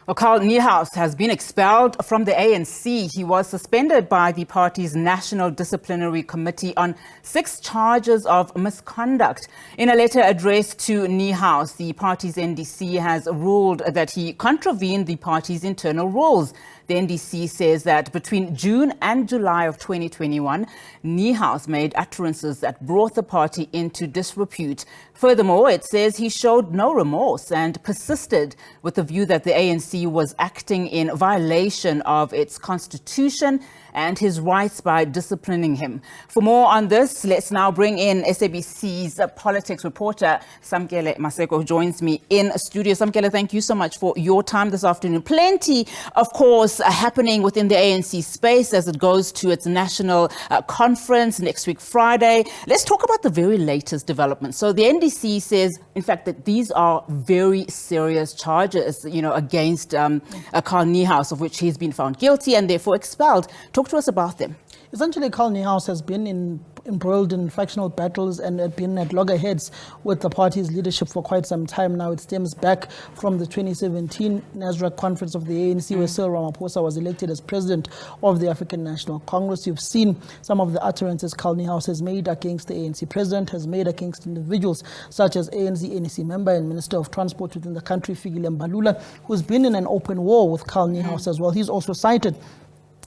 Well, Karl Niehaus has been expelled from the ANC. He was suspended by the party's National Disciplinary Committee on 6 charges of misconduct. In a letter addressed to Niehaus, the party's NDC has ruled that he contravened the party's internal rules. The NDC says that between June and July of 2021, Niehaus made utterances that brought the party into disrepute. Furthermore, it says he showed no remorse and persisted with the view that the ANC was acting in violation of its constitution and his rights by disciplining him. For more on this, let's now bring in SABC's politics reporter, Samkele Maseko, who joins me in studio. Samkele, thank you so much for your time this afternoon. Plenty, of course, happening within the ANC space as it goes to its national conference next week, Friday. Let's talk about the very latest developments. So the NDC says, in fact, that these are very serious charges, against Karl Niehaus, of which he's been found guilty and therefore expelled. Talk to us about them. Essentially, Karl Niehaus has been embroiled in factional battles and had been at loggerheads with the party's leadership for quite some time now. It stems back from the 2017 Nasrec conference of the ANC, where Cyril Ramaphosa was elected as president of the African National Congress. You've seen some of the utterances Karl Niehaus has made against the ANC president, has made against individuals such as ANC NEC member and Minister of Transport within the country, Fikile Mbalula, who's been in an open war with Karl Niehaus as well. He's also cited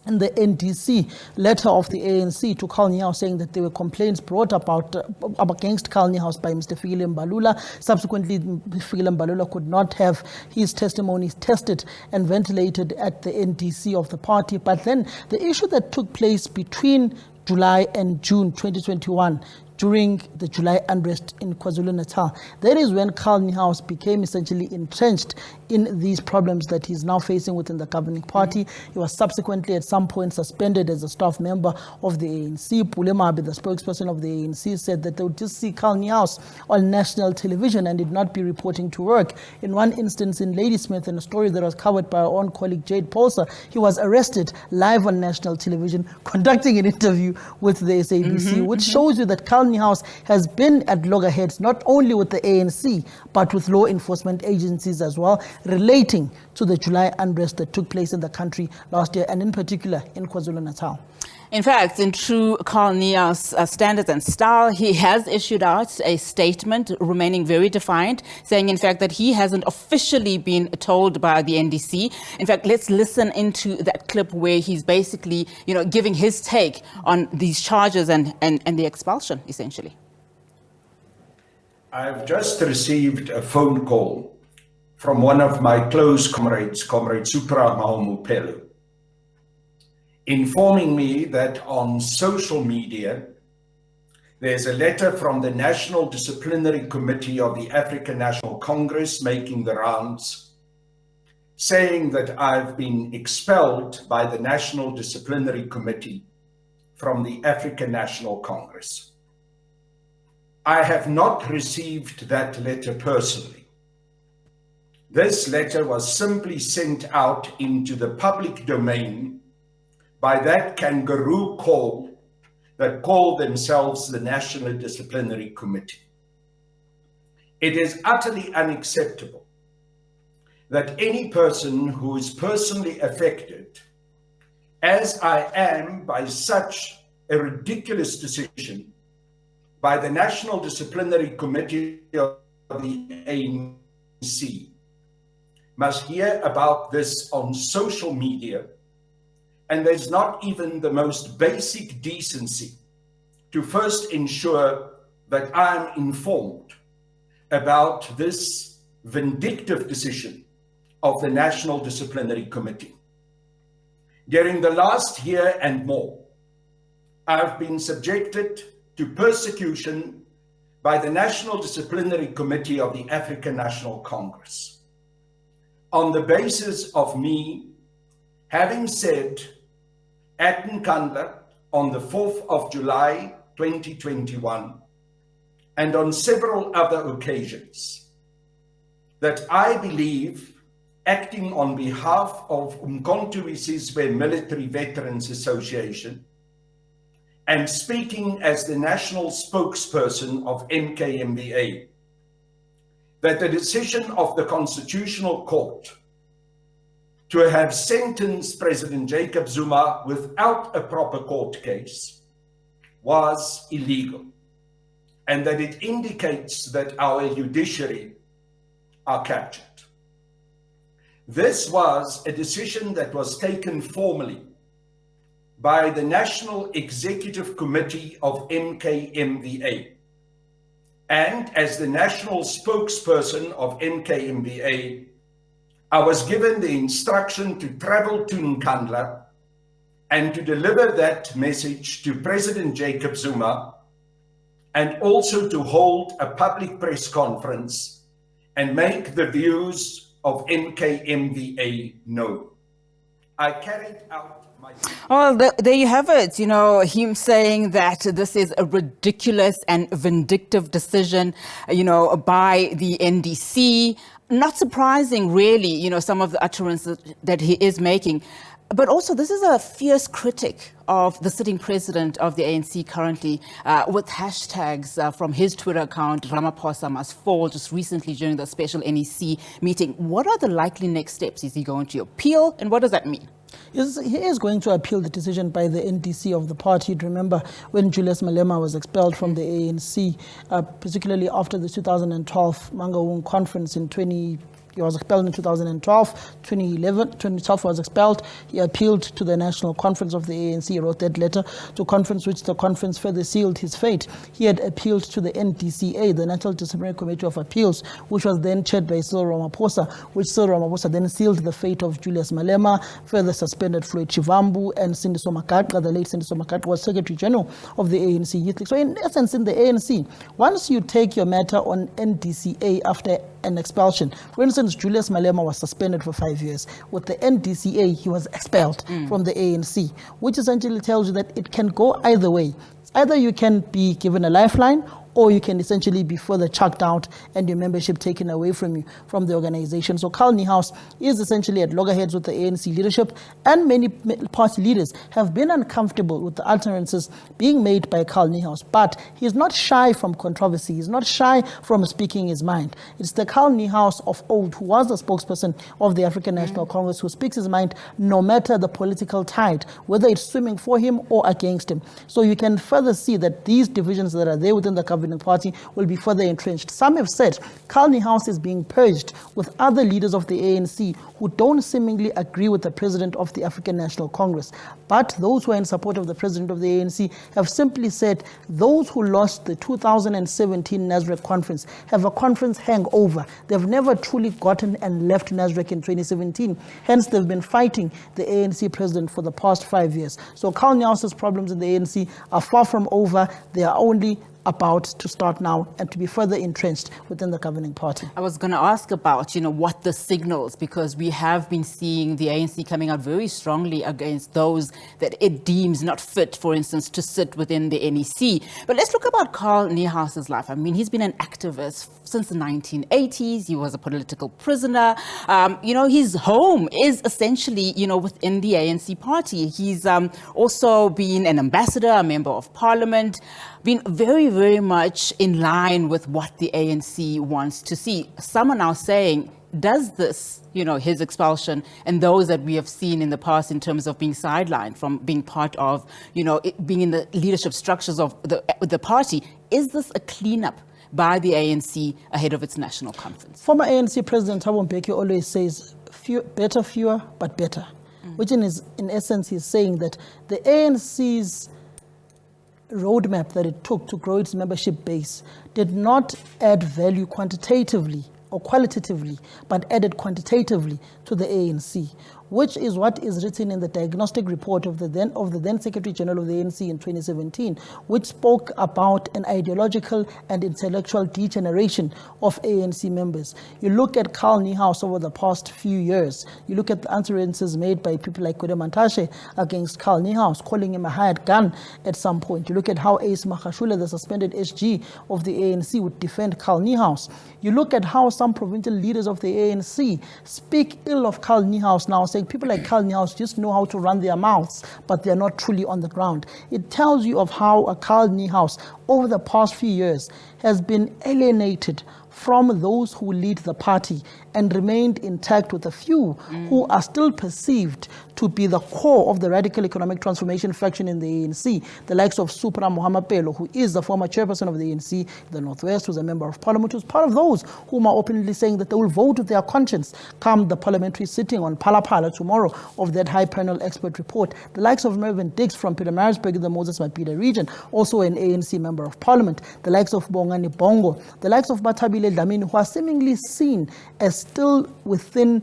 in the NDC letter of the ANC to Karl Niehaus, saying that there were complaints brought against Karl Niehaus by Mr. Fikile Mbalula. Subsequently, Fikile Mbalula could not have his testimonies tested and ventilated at the NDC of the party. But then the issue that took place between July and June 2021, during the July unrest in KwaZulu-Natal, that is when Karl Niehaus became essentially entrenched in these problems that he's now facing within the governing party. He was subsequently at some point suspended as a staff member of the ANC. Pule Mabe, the spokesperson of the ANC, said that they would just see Karl Niehaus on national television and did not be reporting to work. In one instance in Ladysmith, in a story that was covered by our own colleague Jade Polsa, he was arrested live on national television conducting an interview with the SABC, which shows you that Karl Niehaus has been at loggerheads not only with the ANC but with law enforcement agencies as well, relating to the July unrest that took place in the country last year, and in particular in KwaZulu-Natal. In fact, in true Karl Niehaus standards and style, he has issued out a statement remaining very defiant, saying, in fact, that he hasn't officially been told by the NDC. In fact, let's listen into that clip where he's basically, giving his take on these charges and the expulsion, essentially. I've just received a phone call from one of my close comrades, Comrade Supra Mahomopelo, informing me that on social media, there's a letter from the National Disciplinary Committee of the African National Congress making the rounds, saying that I've been expelled by the National Disciplinary Committee from the African National Congress. I have not received that letter personally. This letter was simply sent out into the public domain by that kangaroo call that call themselves the National Disciplinary Committee. It is utterly unacceptable that any person who is personally affected, as I am by such a ridiculous decision by the National Disciplinary Committee of the ANC, must hear about this on social media, and there's not even the most basic decency to first ensure that I'm informed about this vindictive decision of the National Disciplinary Committee. During the last year and more, I've been subjected to persecution by the National Disciplinary Committee of the African National Congress on the basis of me having said at Nkandla on the 4th of July 2021 and on several other occasions that I believe, acting on behalf of Umkhonto we Sizwe Military Veterans Association and speaking as the national spokesperson of MKMVA, that the decision of the Constitutional Court to have sentenced President Jacob Zuma without a proper court case was illegal, and that it indicates that our judiciary are captured. This was a decision that was taken formally by the National Executive Committee of MKMVA. And as the national spokesperson of MKMVA, I was given the instruction to travel to Nkandla and to deliver that message to President Jacob Zuma, and also to hold a public press conference and make the views of MKMVA known. I carried out my... Well, there you have it. You know, him saying that this is a ridiculous and vindictive decision, you know, by the NDC. Not surprising, really, you know, some of the utterances that he is making. But also, this is a fierce critic of the sitting president of the ANC currently, with hashtags from his Twitter account, Ramaphosa must fall, just recently during the special NEC meeting. What are the likely next steps? Is he going to appeal? And what does that mean? He is going to appeal the decision by the NDC of the party. Remember when Julius Malema was expelled from the ANC, particularly after the 2012 Mangaung conference he was expelled in 2012, 2012 was expelled. He appealed to the National Conference of the ANC. He wrote that letter to conference, which the conference further sealed his fate. He had appealed to the NDCA, the National Disciplinary Committee of Appeals, which was then chaired by Cyril Ramaphosa, which Cyril Ramaphosa then sealed the fate of Julius Malema, further suspended Floyd Chivambu, and Sindiso Makatwa, the late Sindiso Makatwa, was Secretary General of the ANC Youth League. So in essence, in the ANC, once you take your matter on NDCA after an expulsion, for instance, Julius Malema was suspended for 5 years. With the NDCA, he was expelled from the ANC, which essentially tells you that it can go either way. Either you can be given a lifeline, or you can essentially be further chucked out and your membership taken away from you, from the organization. So Carl Niehaus is essentially at loggerheads with the ANC leadership, and many party leaders have been uncomfortable with the utterances being made by Carl Niehaus. But he's not shy from controversy. He's not shy from speaking his mind. It's the Carl Niehaus of old, who was the spokesperson of the African National Congress, who speaks his mind no matter the political tide, whether it's swimming for him or against him. So you can further see that these divisions that are there within the governing party will be further entrenched. Some have said Carl Niehaus is being purged with other leaders of the ANC who don't seemingly agree with the president of the African National Congress. But those who are in support of the president of the ANC have simply said those who lost the 2017 NASREC conference have a conference hangover. They've never truly gotten and left NASREC in 2017. Hence, they've been fighting the ANC president for the past 5 years. So Carl Niehaus's problems in the ANC are far from over. They are only about to start now and to be further entrenched within the governing party. I was going to ask about, you know, what the signals, because we have been seeing the ANC coming out very strongly against those that it deems not fit, for instance, to sit within the NEC. But let's look about Carl Niehaus's life. I mean, he's been an activist since the 1980s. He was a political prisoner. You know, his home is essentially, you know, within the ANC party. He's also been an ambassador, a member of parliament, been very, very much in line with what the ANC wants to see. Some are now saying, does this, you know, his expulsion and those that we have seen in the past in terms of being sidelined from being part of, you know, being in the leadership structures of the party, is this a cleanup by the ANC ahead of its national conference? Former ANC President Thabo Mbeki always says, fewer, but better. Which in essence, he's saying that the ANC's roadmap that it took to grow its membership base did not add value quantitatively or qualitatively, but added quantitatively to the ANC, which is what is written in the diagnostic report of the then Secretary General of the ANC in 2017, which spoke about an ideological and intellectual degeneration of ANC members. You look at Carl Niehaus over the past few years, you look at the utterances made by people like Kwede Mantashe against Carl Niehaus, calling him a hired gun at some point. You look at how Ace Magashule, the suspended SG of the ANC, would defend Carl Niehaus. You look at how some provincial leaders of the ANC speak ill of Carl Niehaus now, saying people like Carl Niehaus just know how to run their mouths, but they're not truly on the ground. It tells you of how Carl Niehaus, over the past few years, has been alienated from those who lead the party and remained intact, with a few who are still perceived to be the core of the radical economic transformation faction in the ANC, the likes of Supra Mohamapelo, who is the former chairperson of the ANC, the Northwest, who's a member of parliament, who's part of those whom are openly saying that they will vote with their conscience come the parliamentary sitting on Phala tomorrow of that high panel expert report. The likes of Mervyn Dix from Pietermaritzburg in the Moses Mabhida region, also an ANC member of parliament, the likes of Bongani Bongo, the likes of Bathabile Dlamini, who are seemingly seen as still within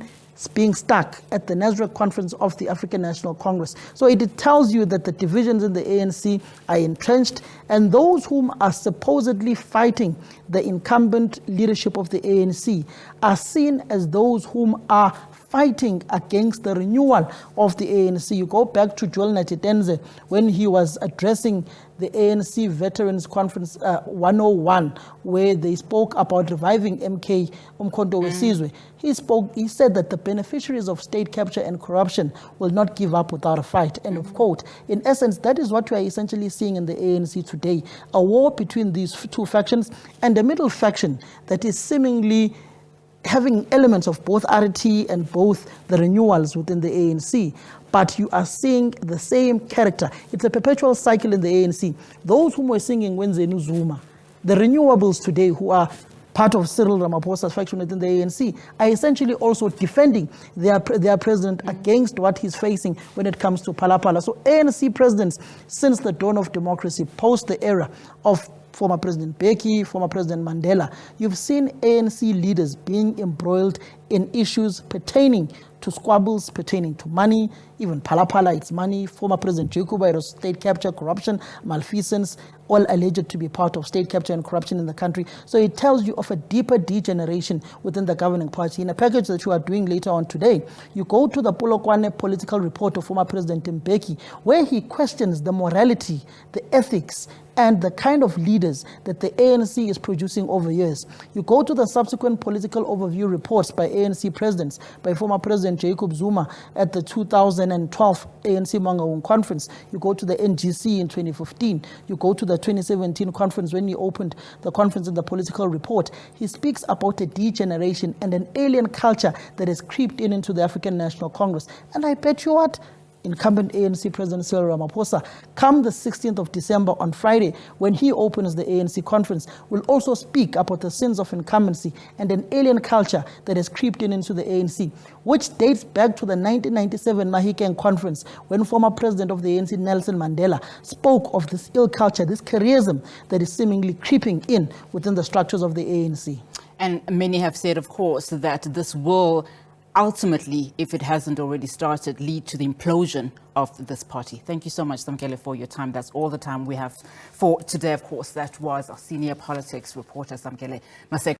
being stuck at the Nasrec conference of the African National Congress. So it tells you that the divisions in the ANC are entrenched, and those whom are supposedly fighting the incumbent leadership of the ANC are seen as those whom are fighting against the renewal of the ANC. You go back to Joel Natitenze when he was addressing the ANC Veterans Conference 101, where they spoke about reviving MK Umkhonto Wesizwe. He said that the beneficiaries of state capture and corruption will not give up without a fight. End of quote. In essence, that is what we are essentially seeing in the ANC today, a war between these two factions and a middle faction that is seemingly having elements of both RT and both the renewals within the ANC. But you are seeing the same character. It's a perpetual cycle in the ANC. Those whom were singing Wenzenu Zuma, the renewables today who are part of Cyril Ramaphosa's faction within the ANC, are essentially also defending their president against what he's facing when it comes to Phala. So ANC presidents, since the dawn of democracy, post the era of former President Beki, former President Mandela, you've seen ANC leaders being embroiled in issues pertaining to squabbles, pertaining to money, even Phala, it's money, former President Jacob, it was state capture, corruption, malfeasance, all alleged to be part of state capture and corruption in the country. So it tells you of a deeper degeneration within the governing party. In a package that you are doing later on today, you go to the Polokwane political report of former President Mbeki, where he questions the morality, the ethics, and the kind of leaders that the ANC is producing over years. You go to the subsequent political overview reports by ANC presidents, by former President Jacob Zuma at the 2012 ANC Mangaung conference. You go to the NGC in 2015. You go to the 2017 conference when he opened the conference in the political report. He speaks about a degeneration and an alien culture that has creeped into the African National Congress. And I bet you what? Incumbent ANC President Cyril Ramaphosa, come the 16th of December on Friday, when he opens the ANC conference, will also speak about the sins of incumbency and an alien culture that has creeped into the ANC, which dates back to the 1997 Mahikeng conference, when former president of the ANC, Nelson Mandela, spoke of this ill culture, this careerism that is seemingly creeping in within the structures of the ANC. And many have said, of course, that this will ultimately, if it hasn't already started, lead to the implosion of this party. Thank you so much, Samkele, for your time. That's all the time we have for today. Of course, that was our senior politics reporter, Samkele Maseko.